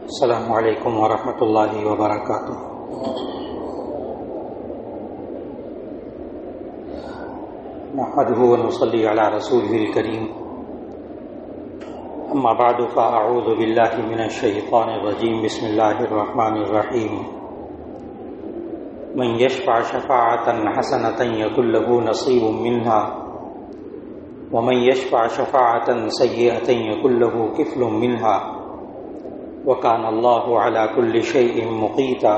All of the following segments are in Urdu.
السلام علیکم ورحمۃ اللہ وبرکاتہ۔ نحمده ونصلي على رسوله الكريم، اما بعد فاعوذ باللہ من الشیطان الرجیم، بسم اللہ الرحمن الرحیم۔ من یشفع شفاعة حسنة یکن له نصیب منها ومن یشفع شفاعة سیئة یکن له کفل منها وَكَانَ اللَّهُ عَلَى كُلِّ شَيْءٍ مُقِيتًا۔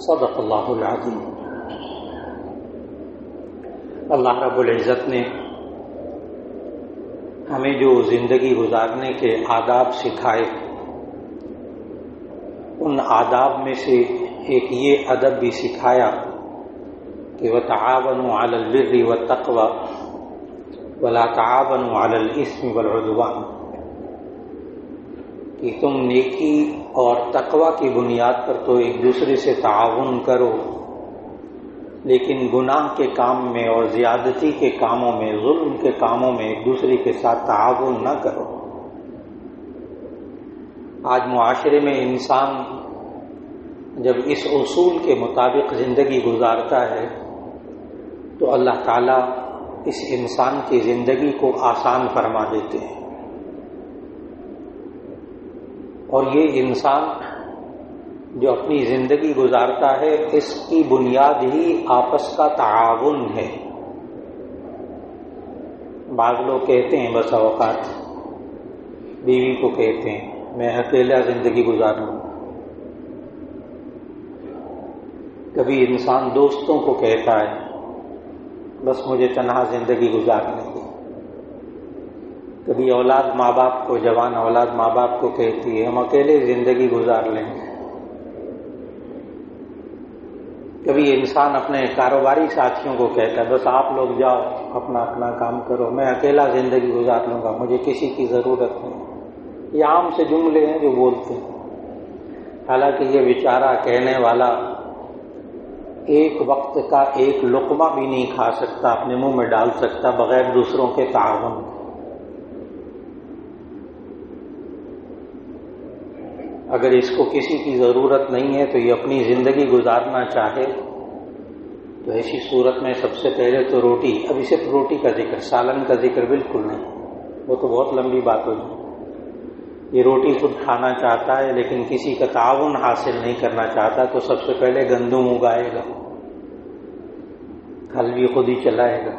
صدق اللہ العظیم۔ اللہ رب العزت نے ہمیں جو زندگی گزارنے کے آداب سکھائے، ان آداب میں سے ایک یہ ادب بھی سکھایا کہ وَتَعَاوَنُوا عَلَى الْبِرِّ وَالتَّقْوَى وَلَا تَعَاوَنُوا عَلَى الْإِثْمِ وَالْعُدْوَانِ، کہ تم نیکی اور تقوی کی بنیاد پر تو ایک دوسرے سے تعاون کرو، لیکن گناہ کے کام میں اور زیادتی کے کاموں میں، ظلم کے کاموں میں ایک دوسرے کے ساتھ تعاون نہ کرو۔ آج معاشرے میں انسان جب اس اصول کے مطابق زندگی گزارتا ہے تو اللہ تعالیٰ اس انسان کی زندگی کو آسان فرما دیتے ہیں، اور یہ انسان جو اپنی زندگی گزارتا ہے اس کی بنیاد ہی آپس کا تعاون ہے۔ بعض لوگ کہتے ہیں بس اوقات بیوی کو کہتے ہیں میں اکیلا زندگی گزار لوں، کبھی انسان دوستوں کو کہتا ہے بس مجھے تنہا زندگی گزارنے دے، کبھی اولاد ماں باپ کو، جوان اولاد ماں باپ کو کہتی ہے ہم اکیلے زندگی گزار لیں گے، کبھی انسان اپنے کاروباری ساتھیوں کو کہتا ہے بس آپ لوگ جاؤ اپنا اپنا کام کرو، میں اکیلا زندگی گزار لوں گا، مجھے کسی کی ضرورت نہیں۔ یہ عام سے جملے ہیں جو بولتے ہیں، حالانکہ یہ بیچارہ کہنے والا ایک وقت کا ایک لقمہ بھی نہیں کھا سکتا، اپنے منہ میں ڈال سکتا بغیر دوسروں کے تعاون کے۔ اگر اس کو کسی کی ضرورت نہیں ہے تو یہ اپنی زندگی گزارنا چاہے تو ایسی صورت میں سب سے پہلے تو روٹی، ابھی صرف روٹی کا ذکر، سالن کا ذکر بالکل نہیں، وہ تو بہت لمبی بات ہوگی۔ یہ روٹی خود کھانا چاہتا ہے لیکن کسی کا تعاون حاصل نہیں کرنا چاہتا تو سب سے پہلے گندم اگائے گا، ہل بھی خود ہی چلائے گا،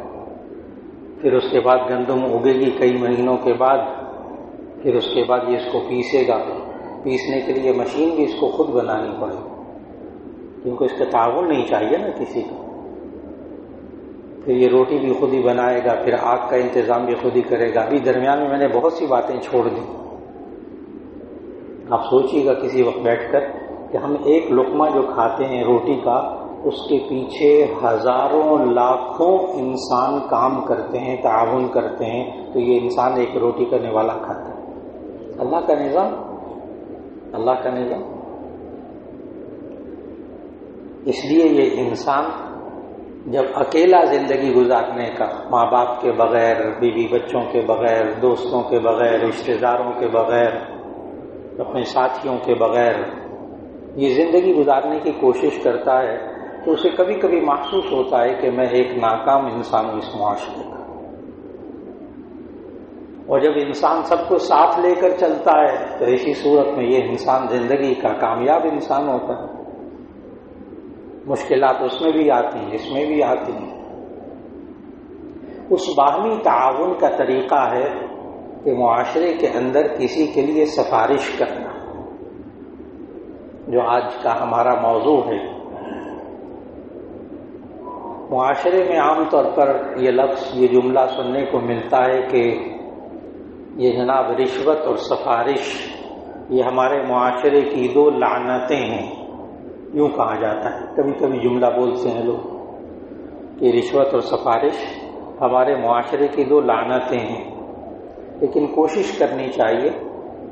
پھر اس کے بعد گندم اگے گی کئی مہینوں کے بعد، پھر اس کے بعد یہ اس کو پیسے گا، پیسنے کے لیے مشین بھی اس کو خود بنانی پڑے گی کیونکہ اس کا تعاون نہیں چاہیے نا کسی کا۔ پھر یہ روٹی بھی خود ہی بنائے گا، پھر آگ کا انتظام بھی خود ہی کرے گا۔ ابھی درمیان میں نے بہت سی باتیں چھوڑ دی، آپ سوچیے گا کسی وقت بیٹھ کر کہ ہم ایک لقمہ جو کھاتے ہیں روٹی کا، اس کے پیچھے ہزاروں لاکھوں انسان کام کرتے ہیں، تعاون کرتے ہیں، تو یہ انسان ایک روٹی کا نوالا کھاتا ہے۔ اللہ کا نظام، اللہ کا نظام۔ اس لیے یہ انسان جب اکیلا زندگی گزارنے کا، ماں باپ کے بغیر، بیوی بچوں کے بغیر، دوستوں کے بغیر، رشتہ داروں کے بغیر، اپنے ساتھیوں کے بغیر یہ زندگی گزارنے کی کوشش کرتا ہے تو اسے کبھی کبھی محسوس ہوتا ہے کہ میں ایک ناکام انسان ہوں اس معاشرے کا۔ اور جب انسان سب کو ساتھ لے کر چلتا ہے تو ایسی صورت میں یہ انسان زندگی کا کامیاب انسان ہوتا ہے۔ مشکلات اس میں بھی آتی ہیں، اس میں بھی آتی ہیں۔ اس باہمی تعاون کا طریقہ ہے کہ معاشرے کے اندر کسی کے لیے سفارش کرنا، جو آج کا ہمارا موضوع ہے۔ معاشرے میں عام طور پر یہ لفظ، یہ جملہ سننے کو ملتا ہے کہ یہ جناب رشوت اور سفارش یہ ہمارے معاشرے کی دو لعنتیں ہیں، یوں کہا جاتا ہے۔ کبھی کبھی جملہ بولتے ہیں لوگ کہ رشوت اور سفارش ہمارے معاشرے کی دو لعنتیں ہیں، لیکن کوشش کرنی چاہیے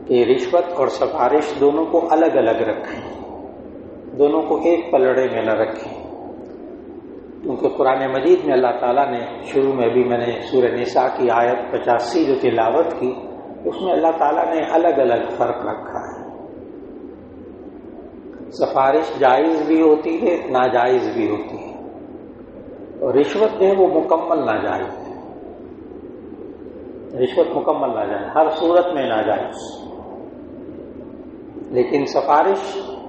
کہ رشوت اور سفارش دونوں کو الگ الگ رکھیں، دونوں کو ایک پلڑے میں نہ رکھیں، کیونکہ قرآن مجید میں اللہ تعالیٰ نے شروع میں بھی میں نے سورہ نساء کی آیت 85 جو تلاوت کی، اس میں اللہ تعالیٰ نے الگ الگ فرق رکھا ہے۔ سفارش جائز بھی ہوتی ہے، ناجائز بھی ہوتی ہے، اور رشوت جو ہے وہ مکمل ناجائز ہے۔ رشوت مکمل ناجائز، ہر صورت میں ناجائز، لیکن سفارش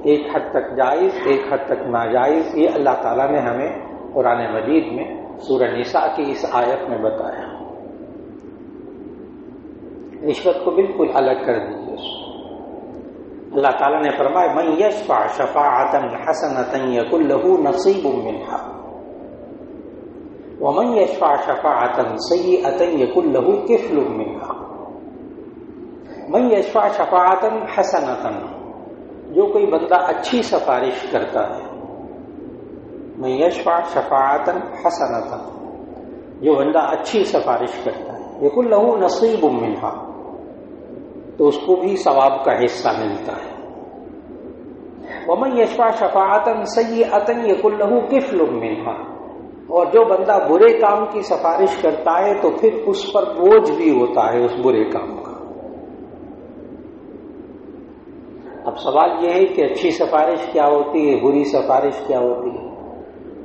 ایک حد تک جائز، ایک حد تک ناجائز، یہ اللہ تعالیٰ نے ہمیں قرآن مجید میں سورہ نساء کی اس آیت میں بتایا۔ رشوت کو بالکل الگ کر دیجیے۔ اللہ تعالیٰ نے فرمایا من یشفع شفاعۃ حسنۃ یکن لہ نصیب منہا ومن یشفع شفاعۃ سیئۃ یکن لہ کفل منہا۔ من یشفع شفاعۃ حسنۃ، جو کوئی بندہ اچھی سفارش کرتا ہے، من یشفع شفاعۃ حسنۃ، جو بندہ اچھی سفارش کرتا ہے، یکن لہ نصیب منہا، تو اس کو بھی ثواب کا حصہ ملتا ہے۔ ومن یشفع شفاعۃ سیئۃ یکن لہ کفل منہا، اور جو بندہ برے کام کی سفارش کرتا ہے تو پھر اس پر بوجھ بھی ہوتا ہے اس برے کام کا۔ اب سوال یہ ہے کہ اچھی سفارش کیا ہوتی ہے، بری سفارش کیا ہوتی ہے؟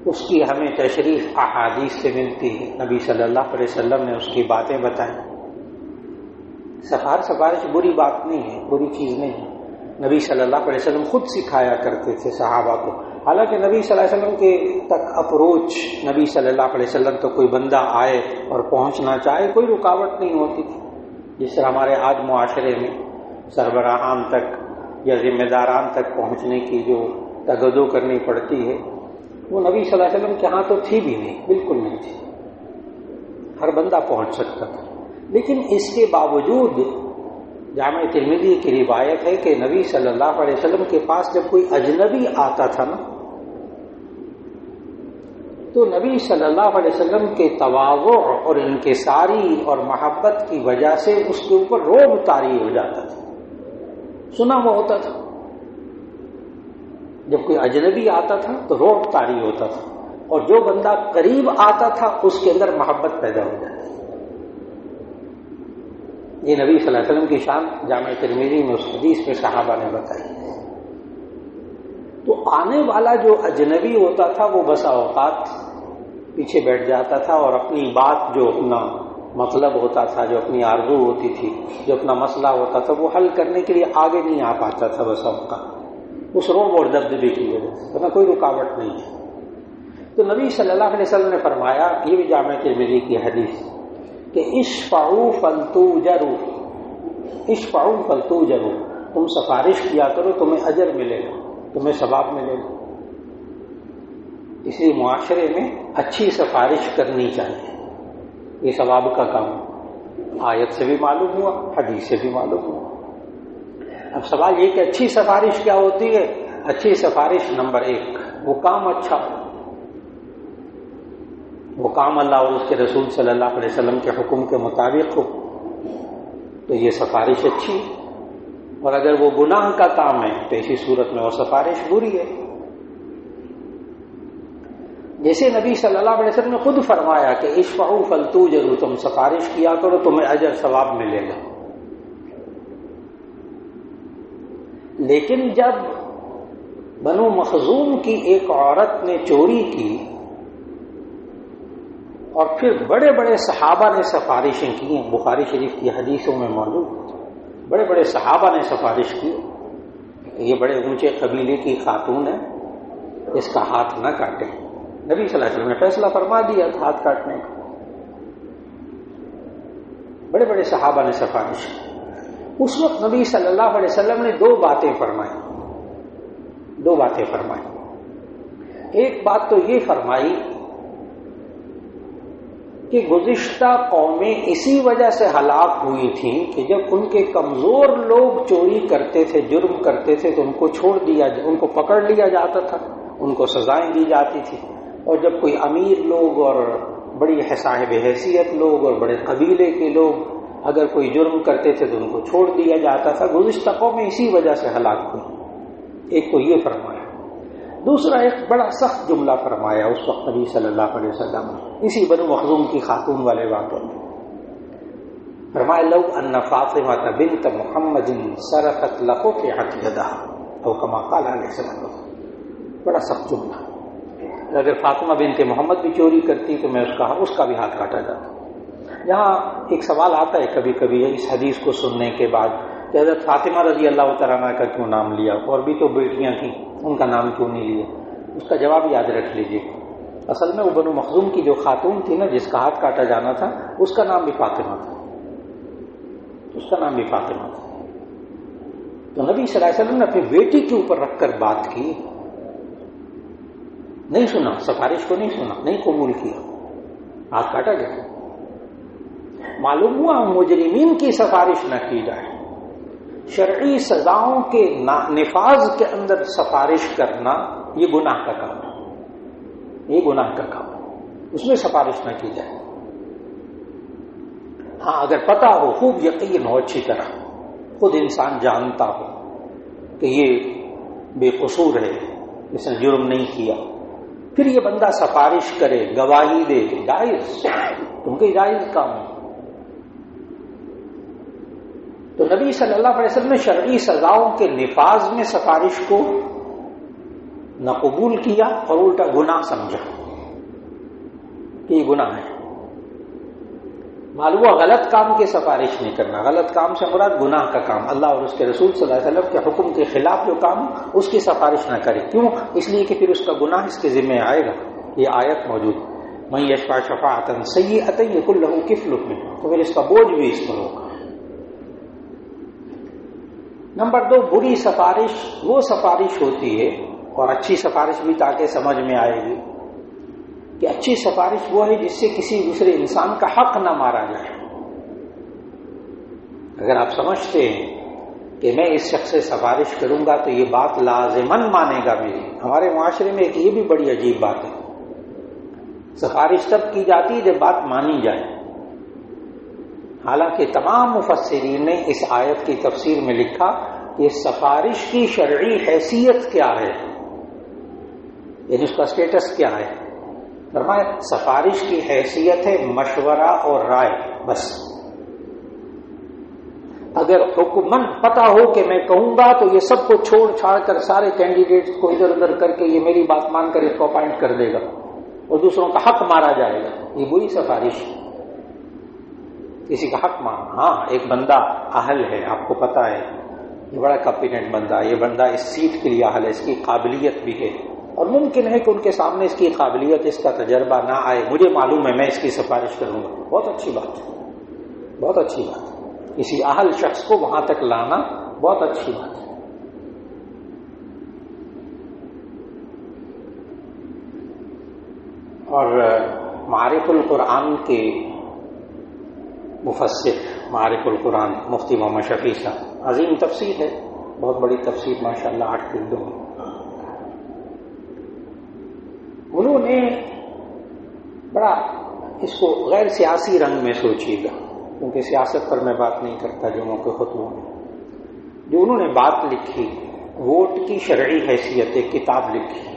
اس کی ہمیں تشریح احادیث سے ملتی ہے، نبی صلی اللہ علیہ وسلم نے اس کی باتیں بتائیں۔ سفارش بری بات نہیں ہے، بری چیز نہیں ہے، نبی صلی اللہ علیہ وسلم خود سکھایا کرتے تھے صحابہ کو۔ حالانکہ نبی صلی اللہ علیہ وسلم کے تک اپروچ، نبی صلی اللہ علیہ وسلم تو کوئی بندہ آئے اور پہنچنا چاہے کوئی رکاوٹ نہیں ہوتی تھی، جس طرح ہمارے آج معاشرے میں سربراہان تک یا ذمہ داران تک پہنچنے کی جو تگدو کرنی پڑتی ہے، وہ نبی صلی اللہ علیہ وسلم کے ہاں تو تھی بھی نہیں، بالکل نہیں تھی، ہر بندہ پہنچ سکتا تھا۔ لیکن اس کے باوجود جامع ترمذی کی روایت ہے کہ نبی صلی اللہ علیہ وسلم کے پاس جب کوئی اجنبی آتا تھا نا، تو نبی صلی اللہ علیہ وسلم کے تواضع اور انکساری اور محبت کی وجہ سے اس کے اوپر رعب طاری ہو جاتا تھا، سنا ہوا ہوتا تھا۔ جب کوئی اجنبی آتا تھا تو رعب طاری ہوتا تھا، اور جو بندہ قریب آتا تھا اس کے اندر محبت پیدا ہو جاتی۔ یہ نبی صلی اللہ علیہ وسلم کی شان جامع ترمذی میں اس حدیث میں صحابہ نے بتائی۔ تو آنے والا جو اجنبی ہوتا تھا وہ بسا اوقات پیچھے بیٹھ جاتا تھا، اور اپنی بات، جو اپنا مطلب ہوتا تھا، جو اپنی آرزو ہوتی تھی، جو اپنا مسئلہ ہوتا تھا، وہ حل کرنے کے لیے آگے نہیں آ پاتا تھا بسا اوقات، اس رعب اور دبدبے کی وجہ سے، ورنہ کوئی رکاوٹ نہیں ہے۔ تو نبی صلی اللہ علیہ وسلم نے فرمایا، یہ بھی جامع ترمذی کی حدیث، کہ اشفعوا فلتوجروا، اشفعوا فلتوجروا، تم سفارش کیا کرو، تمہیں اجر ملے گا، تمہیں ثواب ملے گا۔ اس لیے معاشرے میں اچھی سفارش کرنی چاہیے، یہ ثواب کا کام آیت سے بھی معلوم ہوا، حدیث سے بھی معلوم ہوا۔ اب سوال یہ کہ اچھی سفارش کیا ہوتی ہے؟ اچھی سفارش نمبر 1، وہ کام اچھا ہو، وہ کام اللہ اور اس کے رسول صلی اللہ علیہ وسلم کے حکم کے مطابق ہو، تو یہ سفارش اچھی ہے۔ اور اگر وہ گناہ کا کام ہے تو اسی صورت میں وہ سفارش بری ہے۔ جیسے نبی صلی اللہ علیہ وسلم نے خود فرمایا کہ اشفعوا فلتوجروا، تم سفارش کیا کرو، تمہیں اجر ثواب ملے گا۔ لیکن جب بنو مخزوم کی ایک عورت نے چوری کی اور پھر بڑے بڑے صحابہ نے سفارشیں کی ہیں، بخاری شریف کی حدیثوں میں موجود، بڑے بڑے صحابہ نے سفارش کی، یہ بڑے اونچے قبیلے کی خاتون ہے، اس کا ہاتھ نہ کاٹے۔ نبی صلی اللہ علیہ وسلم نے فیصلہ فرما دیا تھا ہاتھ کاٹنے کا۔ بڑے بڑے صحابہ نے سفارش کی۔ اس وقت نبی صلی اللہ علیہ وسلم نے دو باتیں فرمائی۔ ایک بات تو یہ فرمائی کہ گزشتہ قومیں اسی وجہ سے ہلاک ہوئی تھیں کہ جب ان کے کمزور لوگ چوری کرتے تھے، جرم کرتے تھے، تو ان کو چھوڑ دیا، ان کو پکڑ لیا جاتا تھا، ان کو سزائیں دی جاتی تھی، اور جب کوئی امیر لوگ اور بڑی صاحب حیثیت لوگ اور بڑے قبیلے کے لوگ اگر کوئی جرم کرتے تھے تو ان کو چھوڑ دیا جاتا تھا۔ گزشتہ قومیں اسی وجہ سے ہلاک ہوئی۔ ایک تو یہ فرمایا، دوسرا ایک بڑا سخت جملہ فرمایا اس وقت نبی صلی اللہ علیہ وسلم نے، اسی بنو مخزوم کی خاتون والے واقعے میں فرمایا، لو ان فاطمہ بنت محمد سرقت لقطعت یدها، او کما قال علیہ السلام. بڑا سخت جملہ. اگر فاطمہ بنت محمد بھی چوری کرتی تو میں اس کا بھی ہاتھ کاٹا جاتا. یہاں ایک سوال آتا ہے کبھی کبھی اس حدیث کو سننے کے بعد کہ حضرت فاطمہ رضی اللہ تعالیٰ عنہ کا کیوں نام لیا, اور بھی تو بیٹیاں تھیں, ان کا نام کیوں نہیں لیا؟ اس کا جواب یاد رکھ لیجیے. اصل میں وہ بنو مخزوم کی جو خاتون تھی نا جس کا ہاتھ کاٹا جانا تھا, اس کا نام بھی فاطمہ تھا. اس کا نام بھی فاطمہ تھا. تو نبی صلی اللہ علیہ وسلم نے اپنی بیٹی کے اوپر رکھ کر بات کی. نہیں سنا, سفارش کو نہیں سنا, نہیں قبول کیا, ہاتھ کاٹا گیا. معلوم ہوا مجرمین کی سفارش نہ کی جائے. شرعی سزاؤں کے نفاذ کے اندر سفارش کرنا یہ گناہ کا کام ہے. یہ گناہ کا کام ہے, اس میں سفارش نہ کی جائے. ہاں اگر پتہ ہو, خوب یقین ہو, اچھی طرح خود انسان جانتا ہو کہ یہ بے قصور ہے, اس نے جرم نہیں کیا, پھر یہ بندہ سفارش کرے, گواہی دے, جائز, کیونکہ جائز کام ہے. تو نبی صلی اللہ علیہ وسلم نے شرعی سزاؤں کے نفاذ میں سفارش کو نہ قبول کیا اور الٹا گناہ سمجھا کہ یہ گناہ ہے. معلوم ہوا غلط کام کی سفارش نہیں کرنا. غلط کام سے مراد گناہ کا کام, اللہ اور اس کے رسول صلی اللہ علیہ وسلم کے حکم کے خلاف جو کام, اس کی سفارش نہ کرے. کیوں؟ اس لیے کہ پھر اس کا گناہ اس کے ذمہ آئے گا. یہ آیت موجود, من یشفع شفاعۃ سیئۃ یکن لہ کفل منہا, تو پھر اس کا بوجھ بھی اس پر ہوگا. نمبر 2, بری سفارش وہ سفارش ہوتی ہے, اور اچھی سفارش بھی تاکہ سمجھ میں آئے گی کہ اچھی سفارش وہ ہے جس سے کسی دوسرے انسان کا حق نہ مارا جائے. اگر آپ سمجھتے ہیں کہ میں اس شخص سے سفارش کروں گا تو یہ بات لازماً مانے گا میری. ہمارے معاشرے میں ایک یہ بھی بڑی عجیب بات ہے, سفارش تب کی جاتی ہے جب بات مانی جائے. حالانکہ تمام مفسرین نے اس آیت کی تفسیر میں لکھا کہ سفارش کی شرعی حیثیت کیا ہے, یعنی اس کا سٹیٹس کیا ہے. فرمایا سفارش کی حیثیت ہے مشورہ اور رائے, بس. اگر حکمن پتہ ہو کہ میں کہوں گا تو یہ سب کو چھوڑ چھاڑ کر سارے کینڈیڈیٹس کو ادھر ادھر کر کے یہ میری بات مان کر اس کو اپائنٹ کر دے گا اور دوسروں کا حق مارا جائے گا, یہ بری سفارش. کسی کا حق مارنا, ہاں ایک بندہ اہل ہے, آپ کو پتہ ہے یہ بڑا کمپیٹنٹ بندہ ہے, یہ بندہ اس سیٹ کے لیے اہل ہے, اس کی قابلیت بھی ہے, اور ممکن ہے کہ ان کے سامنے اس کی قابلیت, اس کا تجربہ نہ آئے, مجھے معلوم ہے میں اس کی سفارش کروں گا. بہت اچھی بات ہے, بہت اچھی بات ہے. کسی اہل شخص کو وہاں تک لانا بہت اچھی بات ہے. اور معارف القرآن کے مفسر, معارف القرآن مفتی محمد شفیع صاحب, عظیم تفسیر ہے, بہت بڑی تفسیر ماشاءاللہ, 8 جلدوں میں. انہوں نے بڑا اس کو غیر سیاسی رنگ میں سوچیے گا, کیونکہ سیاست پر میں بات نہیں کرتا جمعوں کے خطبوں میں. جو انہوں نے بات لکھی, ووٹ کی شرعی حیثیت, ایک کتاب لکھی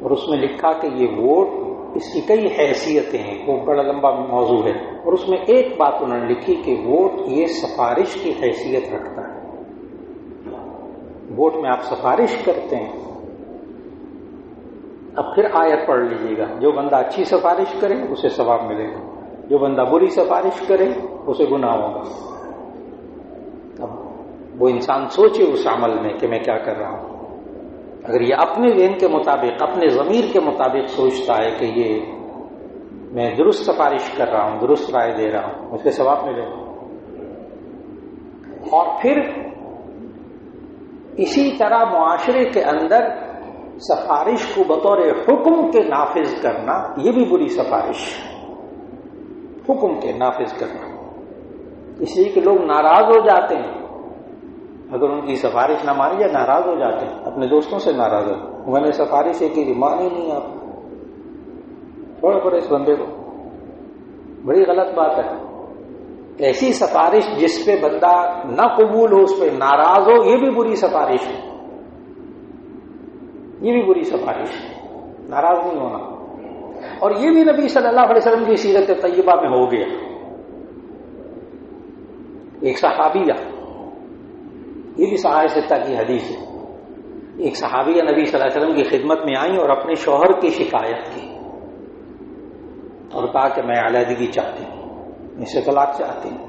اور اس میں لکھا کہ یہ ووٹ, اس کی کئی حیثیتیں ہیں, وہ بڑا لمبا موضوع ہے, اور اس میں ایک بات انہوں نے لکھی کہ ووٹ یہ سفارش کی حیثیت رکھتا ہے. ووٹ میں آپ سفارش کرتے ہیں. اب پھر آیت پڑھ لیجیے گا, جو بندہ اچھی سفارش کرے اسے ثواب ملے گا, جو بندہ بری سفارش کرے اسے گناہ ہوگا. اب وہ انسان سوچے اس عمل میں کہ میں کیا کر رہا ہوں. اگر یہ اپنے ذہن کے مطابق, اپنے ضمیر کے مطابق سوچتا ہے کہ یہ میں درست سفارش کر رہا ہوں, درست رائے دے رہا ہوں, اس کے ثواب ملے گا. اور پھر اسی طرح معاشرے کے اندر سفارش کو بطور حکم کے نافذ کرنا, یہ بھی بری سفارش. حکم کے نافذ کرنا, اس لیے کہ لوگ ناراض ہو جاتے ہیں اگر ان کی سفارش نہ مانی جائے, ناراض ہو جاتے ہیں, اپنے دوستوں سے ناراض ہو, میں نے سفارش کی تھی, مانی نہیں آپ, چھوڑو پڑے اس بندے کو. بڑی غلط بات ہے. ایسی سفارش جس پہ بندہ نہ قبول ہو, اس پہ ناراض ہو, یہ بھی بری سفارش ہے, یہ بھی بری سفارش ہے. ناراض نہیں ہونا. اور یہ بھی نبی صلی اللہ علیہ وسلم کی سیرت طیبہ میں ہو گیا. ایک صحابیہ, یہ بھی صحابہ ستہ کی حدیث ہے, ایک صحابیہ نبی صلی اللہ علیہ وسلم کی خدمت میں آئیں اور اپنے شوہر کی شکایت کی اور کہا کہ میں علیحدگی چاہتی ہوں، اسے طلاق چاہتی ہوں،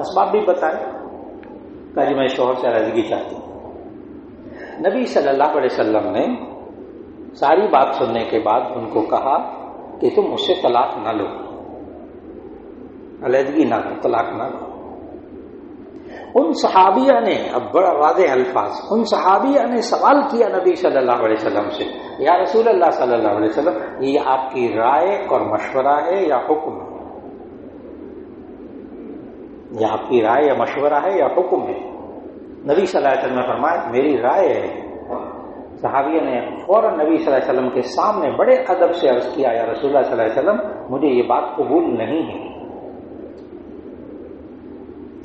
اسباب بھی بتائے، کہا جی میں شوہر سے علیحدگی چاہتی ہوں۔ نبی صلی اللہ علیہ وسلم نے ساری بات سننے کے بعد ان کو کہا کہ تم اس سے طلاق نہ لو، علیحدگی نہ لو، طلاق نہ لو۔ ان صحابیہ نے، اب بڑا واضح الفاظ، ان صحابیہ نے سوال کیا نبی صلی اللہ علیہ وسلم سے، یا رسول اللہ صلی اللہ علیہ وسلم، یہ آپ کی رائے اور مشورہ ہے یا حکم ہے؟ یہ آپ کی رائے یا مشورہ ہے یا حکم ہے؟ نبی صلی اللہ علیہ وسلم نے فرمایا میری رائے ہے۔ صحابیہ نے فوراً نبی صلی اللہ علیہ وسلم کے سامنے بڑے ادب سے عرض کیا، یا رسول اللہ صلی اللہ علیہ وسلم مجھے یہ بات قبول نہیں ہے۔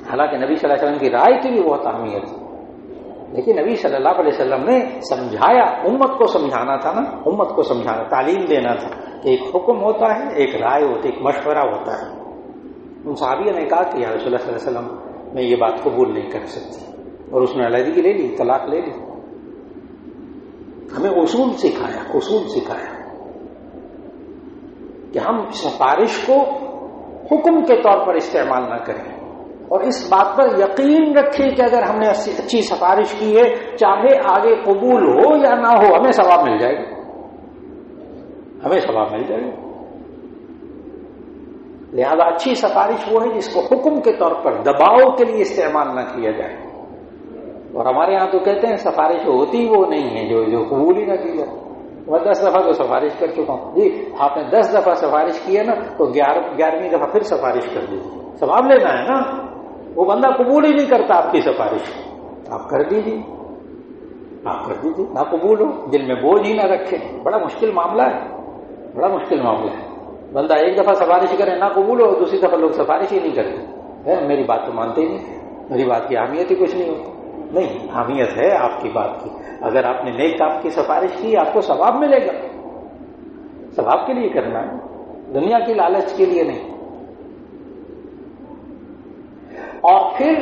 حالانکہ نبی صلی اللہ علیہ وسلم کی رائے کی بھی بہت اہمیت ہے، لیکن نبی صلی اللہ علیہ وسلم نے سمجھایا، امت کو سمجھانا تھا نا، امت کو سمجھانا، تعلیم دینا تھا کہ ایک حکم ہوتا ہے، ایک رائے ہوتی ہے، ایک مشورہ ہوتا ہے۔ ان صحابیہ نے کہا کہ یا رسول اللہ صلی اللہ علیہ وسلم میں یہ بات قبول نہیں کر سکتی، اور اس نے علیحدگی لے لی، طلاق لے لی۔ ہمیں اصول سکھایا کہ ہم سفارش کو حکم کے طور پر استعمال نہ کریں، اور اس بات پر یقین رکھیں کہ اگر ہم نے اچھی سفارش کی ہے، چاہے آگے قبول ہو یا نہ ہو، ہمیں ثواب مل جائے گا، ہمیں ثواب مل جائے گا۔ لہذا اچھی سفارش وہ ہے جس کو حکم کے طور پر دباؤ کے لیے استعمال نہ کیا جائے۔ اور ہمارے ہاں تو کہتے ہیں سفارش ہوتی وہ نہیں ہے جو قبول ہی نہ کی جائے۔ میں 10 دفعہ تو سفارش کر چکا ہوں، جی آپ نے 10 دفعہ سفارش کی ہے نا، تو 11ویں دفعہ پھر سفارش کر دیجیے، ثواب لینا ہے نا۔ وہ بندہ قبول ہی نہیں کرتا آپ کی سفارش، آپ کر دیجیے، نہ قبول ہو، دل میں بوجھ ہی نہ رکھیں۔ بڑا مشکل معاملہ ہے، بندہ ایک دفعہ سفارش کرے نہ قبول ہو، دوسری دفعہ لوگ سفارش ہی نہیں کرتے، میری بات تو مانتے ہی نہیں، میری بات کی اہمیت ہی کچھ نہیں ہوتی۔ نہیں، اہمیت ہے آپ کی بات کی۔ اگر آپ نے نیک کام کی سفارش کی، آپ کو ثواب ملے گا، ثواب کے لیے کرنا ہے، دنیا کی لالچ کے لیے نہیں۔ اور پھر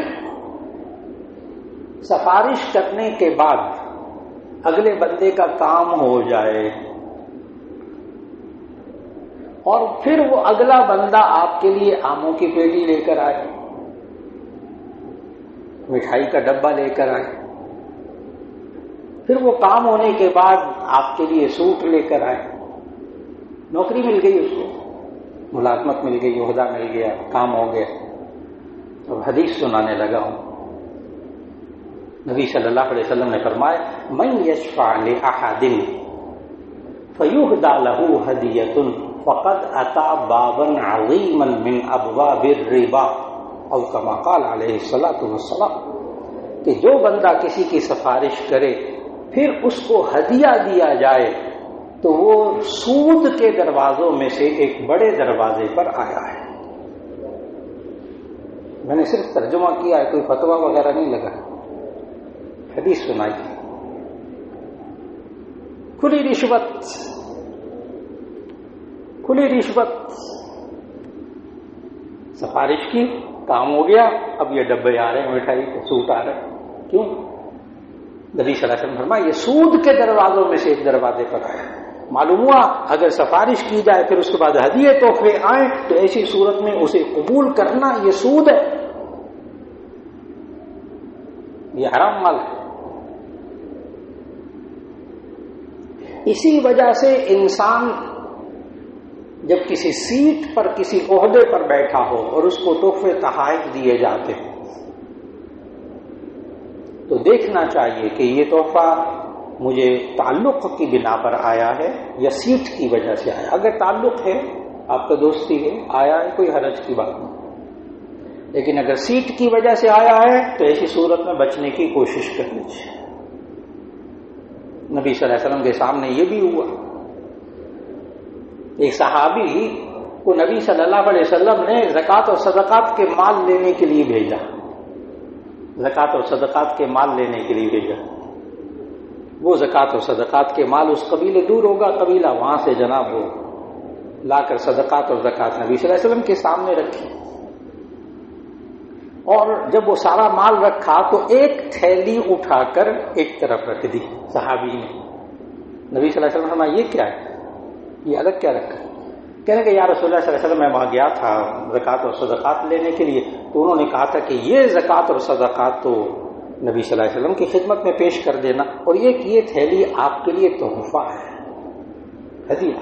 سفارش کرنے کے بعد اگلے بندے کا کام ہو جائے، اور پھر وہ اگلا بندہ آپ کے لیے آموں کی پیٹی لے کر آئے، مٹھائی کا ڈبہ لے کر آئے، پھر وہ کام ہونے کے بعد آپ کے لیے سوٹ لے کر آئے، نوکری مل گئی، اس کو ملازمت مل گئی، عہدہ مل گیا، کام ہو گیا، اب حدیث سنانے لگا ہوں۔ نبی صلی اللہ علیہ وسلم نے فرمایا من یشفع لأحد فیہدی لہ ہدیۃ فقد اتی بابا عظیما من ابواب الربا، او کما قال علیہ الصلاۃ والسلام، کہ جو بندہ کسی کی سفارش کرے پھر اس کو ہدیہ دیا جائے تو وہ سود کے دروازوں میں سے ایک بڑے دروازے پر آیا ہے۔ میں نے صرف ترجمہ کیا ہے، کوئی فتویٰ وغیرہ نہیں لگا، حدیث سنائی۔ کھلی رشوت، سفارش کی، کام ہو گیا، اب یہ ڈبے آ رہے ہیں، مٹھائی کے سوٹ آ رہے ہیں، کیوں؟ نبی صلی اللہ علیہ وسلم فرمایا یہ سود کے دروازوں میں سے ایک دروازے پر آیا۔ معلوم ہوا اگر سفارش کی جائے پھر اس کے بعد ہدیے تحفے آئیں تو ایسی صورت میں اسے قبول کرنا یہ سود ہے، یہ حرام مال ہے۔ اسی وجہ سے انسان جب کسی سیٹ پر کسی عہدے پر بیٹھا ہو اور اس کو تحفے تحائف دیے جاتے ہیں تو دیکھنا چاہیے کہ یہ تحفہ مجھے تعلق کی بنا پر آیا ہے یا سیٹ کی وجہ سے آیا۔ اگر تعلق ہے، آپ کا دوستی ہے، آیا ہے، کوئی حرج کی بات نہیں، لیکن اگر سیٹ کی وجہ سے آیا ہے تو ایسی صورت میں بچنے کی کوشش کرنی چاہیے۔ نبی صلی اللہ علیہ وسلم کے سامنے یہ بھی ہوا، ایک صحابی کو نبی صلی اللہ علیہ وسلم نے زکوٰۃ اور صدقات کے مال لینے کے لیے بھیجا، زکوٰۃ اور صدقات کے مال لینے کے لیے بھیجا۔ وہ زکوٰۃ اور صدقات کے مال اس قبیلے دور ہوگا قبیلہ، وہاں سے جناب وہ لا کر صدقات اور زکوٰۃ نبی صلی اللہ علیہ وسلم کے سامنے رکھی۔ اور جب وہ سارا مال رکھا تو ایک تھیلی اٹھا کر ایک طرف رکھ دی صحابی نے. نبی صلی اللہ علیہ وسلم نے فرمایا یہ کیا ہے، یہ الگ کیا رکھا؟ کہنے کہ یا رسول اللہ صلی اللہ علیہ وسلم میں وہاں گیا تھا زکوٰۃ اور صدقات لینے کے لیے، تو انہوں نے کہا تھا کہ یہ زکوٰۃ اور صدقات تو نبی صلی اللہ علیہ وسلم کی خدمت میں پیش کر دینا، اور یہ تھیلی آپ کے لیے تحفہ ہے، ہدیہ.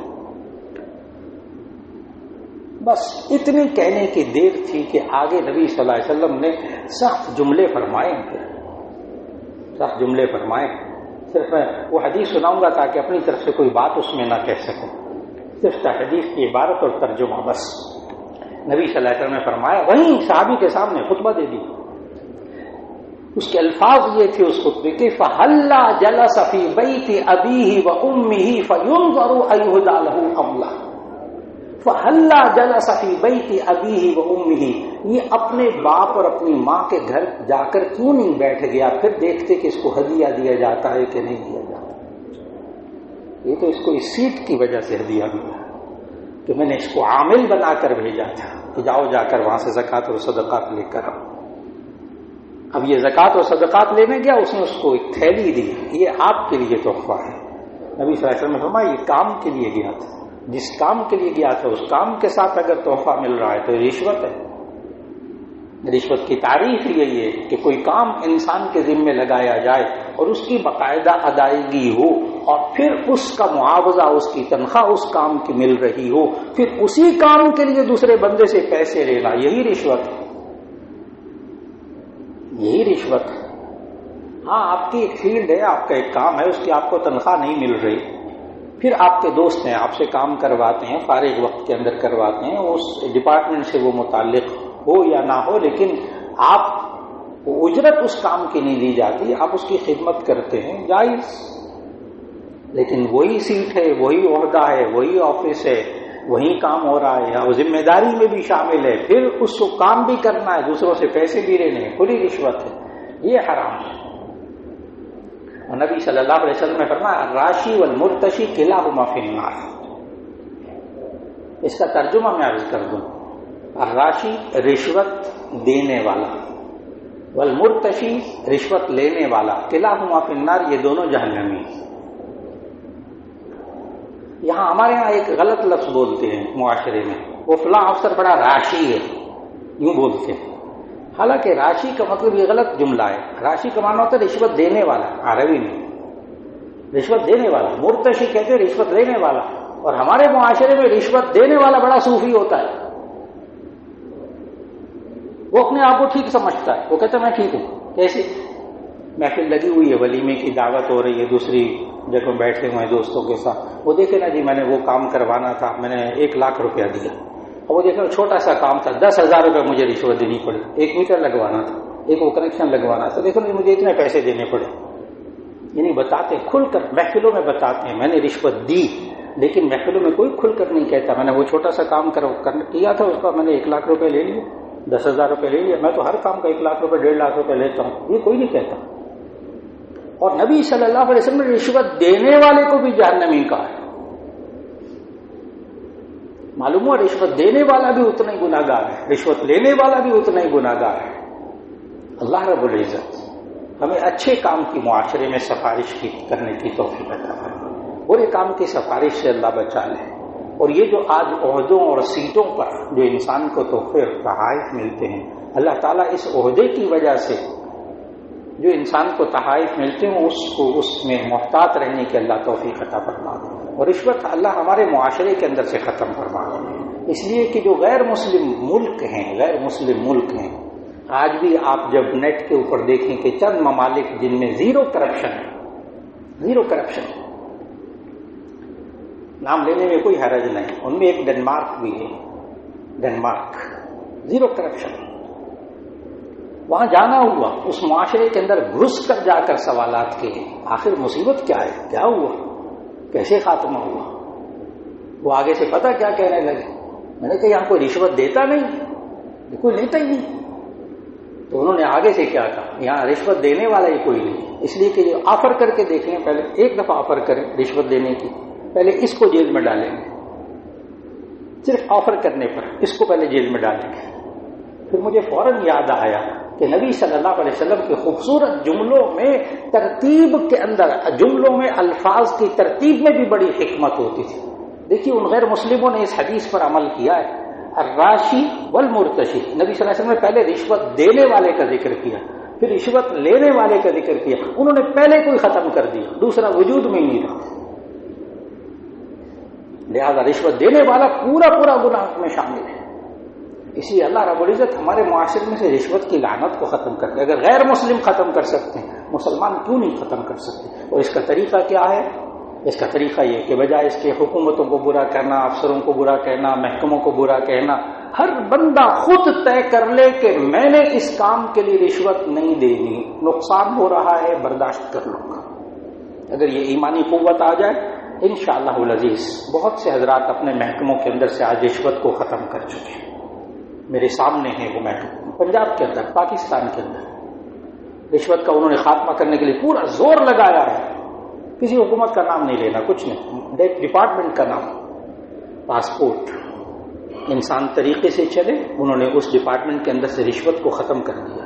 بس اتنی کہنے کی دیر تھی کہ آگے نبی صلی اللہ علیہ وسلم نے سخت جملے فرمائے، سخت جملے فرمائے. صرف میں وہ حدیث سناؤں گا تاکہ اپنی طرف سے کوئی بات اس میں نہ کہہ سکوں، صرف حدیث کی عبارت اور ترجمہ بس. نبی صلی اللہ علیہ وسلم نے فرمایا، وہیں صحابی کے سامنے خطبہ دے دی. اس کے الفاظ یہ تھے اس خطبے کے، فَهَلَّا جَلَسَ فِي بَيْتِ أَبِيهِ وَأُمِّهِ فَيُنظَرُ أَيُهْدَى لَهُ أَوْلَىٰ. فَهَلَّا جَلَسَ فِي بَيْتِ أَبِيهِ وَأُمِّهِ، یہ اپنے باپ اور اپنی ماں کے گھر جا کر کیوں نہیں بیٹھ گیا، پھر دیکھتے کہ اس کو ہدیہ دیا جاتا ہے کہ نہیں دیا جاتا. یہ تو اس کو اس سیٹ کی وجہ سے ہدیہ دیا کہ میں نے اس کو عامل بنا کر بھیجا تھا کہ جاؤ جا کر وہاں سے زکوٰۃ اور صدقات لے کر آؤ. اب یہ زکوٰۃ اور صدقات لینے گیا، اس نے اس کو ایک تھیلی دی، یہ آپ کے لیے تحفہ ہے. نبی صلی اللہ علیہ وسلم نے فرمایا یہ کام کے لیے گیا تھا، جس کام کے لیے گیا تھا اس کام کے ساتھ اگر تحفہ مل رہا ہے تو رشوت ہے. رشوت کی تعریف یہی ہے کہ کوئی کام انسان کے ذمے لگایا جائے اور اس کی باقاعدہ ادائیگی ہو، اور پھر اس کا معاوضہ، اس کی تنخواہ اس کام کی مل رہی ہو، پھر اسی کام کے لیے دوسرے بندے سے پیسے لینا، یہی رشوت ہے، یہی رشوت ہے. ہاں آپ کی ایک فیلڈ ہے، آپ کا ایک کام ہے، اس کی آپ کو تنخواہ نہیں مل رہی، پھر آپ کے دوست ہیں آپ سے کام کرواتے ہیں، فارغ وقت کے اندر کرواتے ہیں، اس ڈپارٹمنٹ سے وہ متعلق ہو یا نہ ہو، لیکن آپ اجرت اس کام کی نہیں دی جاتی، آپ اس کی خدمت کرتے ہیں، جائز. لیکن وہی سیٹ ہے، وہی عہدہ ہے، وہی آفس ہے، وہی کام ہو رہا ہے، اور ذمہ داری میں بھی شامل ہے، پھر اس کو کام بھی کرنا ہے، دوسروں سے پیسے بھی لینے ہیں، کھلی رشوت ہے، یہ حرام ہے. اور نبی صلی اللہ علیہ وسلم نے فرمایا الراشی والمرتشی کلاہما فی النار. اس کا ترجمہ میں عرض کر دوں، الراشی رشوت دینے والا، والمرتشی رشوت لینے والا، کلاہما فی النار، یہ دونوں جہنمی. یہاں ہمارے ہاں ایک غلط لفظ بولتے ہیں معاشرے میں، وہ فلاں افسر بڑا راشی ہے، یوں بولتے ہیں. حالانکہ راشی کا مطلب یہ غلط جملہ ہے. راشی کا معنی ہوتا ہے رشوت دینے والا، عربی میں رشوت دینے والا. مرتشی کہتے ہیں رشوت لینے والا، اور ہمارے معاشرے میں رشوت دینے والا بڑا صوفی ہوتا ہے، وہ اپنے آپ کو ٹھیک سمجھتا ہے، وہ کہتا ہے میں ٹھیک ہوں. کیسے؟ محفل لگی ہوئی ہے، ولیمے کی دعوت ہو رہی ہے، دوسری جگہ بیٹھے ہوئے ہیں دوستوں کے ساتھ، وہ دیکھے نا جی میں نے وہ کام کروانا تھا، میں نے 1,00,000 روپیہ دیا، اور وہ دیکھیں چھوٹا سا کام تھا، 10,000 روپے مجھے رشوت دینی پڑی، 1 میٹر لگوانا تھا، ایک وہ کنیکشن لگوانا تھا، دیکھو مجھے اتنے پیسے دینے پڑے. یعنی بتاتے کھل کر، محفلوں میں بتاتے ہیں میں نے رشوت دی، لیکن محفلوں میں کوئی کھل کر نہیں کہتا میں نے وہ چھوٹا سا کام کیا تھا، اس کا میں نے 1,00,000 روپے لے لیے، 10,000 روپے لے لیا، میں تو ہر کام کا 1,00,000 روپے 1.5 روپے لیتا ہوں، یہ کوئی نہیں کہتا. اور نبی صلی اللہ علیہ وسلم نے رشوت دینے والے کو بھی جہنمی کہا ہے. معلوم ہوا رشوت دینے والا بھی اتنا ہی گناہگار ہے، رشوت لینے والا بھی اتنا ہی گناہگار ہے. اللہ رب العزت ہمیں اچھے کام کی معاشرے میں سفارش کرنے کی توفیق عطا فرمائے، برے کام کی سفارش سے اللہ بچا لے. اور یہ جو آج عہدوں اور سیٹوں پر جو انسان کو تحفے اور تحائف ملتے ہیں، اللہ تعالیٰ اس عہدے کی وجہ سے جو انسان کو تحائف ملتے ہیں اس کو اس میں محتاط رہنے کی اللہ توفیق عطا فرما دے، اور رشوت اللہ ہمارے معاشرے کے اندر سے ختم فرما دے. اس لیے کہ جو غیر مسلم ملک ہیں آج بھی آپ جب نیٹ کے اوپر دیکھیں کہ چند ممالک جن میں زیرو کرپشن نام لینے میں کوئی حرج نہیں، ان میں ایک ڈنمارک بھی ہے، ڈنمارک زیرو کرپشن. وہاں جانا ہوا، اس معاشرے کے اندر گھس کر جا کر سوالات کیے، آخر مصیبت کیا ہے، کیا ہوا، کیسے خاتمہ ہوا. وہ آگے سے پتہ کیا کہنے لگے، میں نے کہا یہاں کوئی رشوت دیتا نہیں، کوئی لیتا ہی نہیں. تو انہوں نے آگے سے کیا کہا، یہاں رشوت دینے والا ہی کوئی نہیں، اس لیے کہ یہ آفر کر کے دیکھ لیں، پہلے ایک دفعہ آفر کریں رشوت دینے کی، پہلے اس کو جیل میں ڈالیں گے، صرف آفر کرنے پر اس کو پہلے جیل میں ڈالیں گے. پھر مجھے فوراً یاد آیا کہ نبی صلی اللہ علیہ وسلم کے خوبصورت جملوں میں ترتیب کے اندر، جملوں میں الفاظ کی ترتیب میں بھی بڑی حکمت ہوتی تھی. دیکھیے ان غیر مسلموں نے اس حدیث پر عمل کیا ہے. الراشی والمرتشی، نبی صلی اللہ علیہ وسلم نے پہلے رشوت دینے والے کا ذکر کیا، پھر رشوت لینے والے کا ذکر کیا. انہوں نے پہلے کوئی ختم کر دیا، دوسرا وجود میں ہی نہیں رہا. لہذا رشوت دینے والا پورا گناہ میں شامل ہے. اسی لیے اللہ رب العزت ہمارے معاشرے میں سے رشوت کی لعنت کو ختم کر دے. اگر غیر مسلم ختم کر سکتے ہیں، مسلمان کیوں نہیں ختم کر سکتے؟ اور اس کا طریقہ کیا ہے؟ اس کا طریقہ یہ کہ بجائے اس کے حکومتوں کو برا کرنا، افسروں کو برا کہنا، محکموں کو برا کہنا، ہر بندہ خود طے کر لے کہ میں نے اس کام کے لیے رشوت نہیں دینی، نقصان ہو رہا ہے برداشت کر لوں گا. اگر یہ ایمانی قوت آ جائے انشاءاللہ العزیز بہت سے حضرات اپنے محکموں کے اندر سے آج رشوت کو ختم کر چکے ہیں. میرے سامنے ہیں وہ محکمہ، پنجاب کے اندر، پاکستان کے اندر رشوت کا انہوں نے خاتمہ کرنے کے لیے پورا زور لگایا ہے. کسی حکومت کا نام نہیں لینا، کچھ نہیں، ڈپارٹمنٹ کا نام. پاسپورٹ انسان طریقے سے چلے، انہوں نے اس ڈپارٹمنٹ کے اندر سے رشوت کو ختم کر دیا.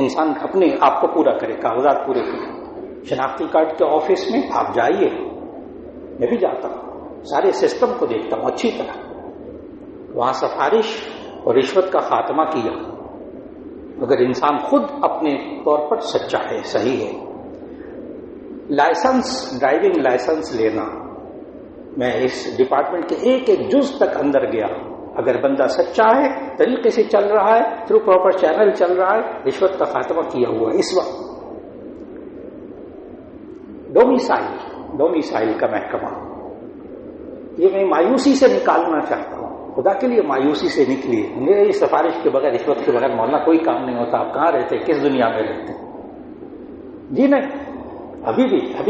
انسان اپنے آپ کو پورا کرے، کاغذات پورے کرے. شناختی کارڈ کے آفس میں آپ جائیے، میں بھی جاتا ہوں، سارے سسٹم کو دیکھتا ہوں اچھی طرح. وہاں سفارش اور رشوت کا خاتمہ کیا. اگر انسان خود اپنے طور پر سچا ہے، صحیح ہے. لائسنس، ڈرائیونگ لائسنس لینا، میں اس ڈپارٹمنٹ کے ایک جز تک اندر گیا. اگر بندہ سچا ہے، طریقے سے چل رہا ہے، تھرو پراپر چینل چل رہا ہے، رشوت کا خاتمہ کیا ہوا ہے. اس وقت ڈومیسائل کا محکمہ، یہ میں مایوسی سے نکالنا چاہتا ہوں. خدا کے لیے مایوسی سے نکلیے. میری سفارش کے بغیر، رشوت کے بغیر مولانا کوئی کام نہیں ہوتا. آپ کہاں رہتے، کس دنیا میں رہتے؟ جی نہیں، ابھی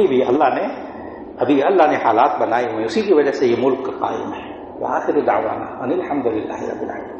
بھی اللہ نے حالات بنائے ہوئے، اسی کی وجہ سے یہ ملک قائم ہے. وآخر دعوانا ان الحمد للہ رب العالمین.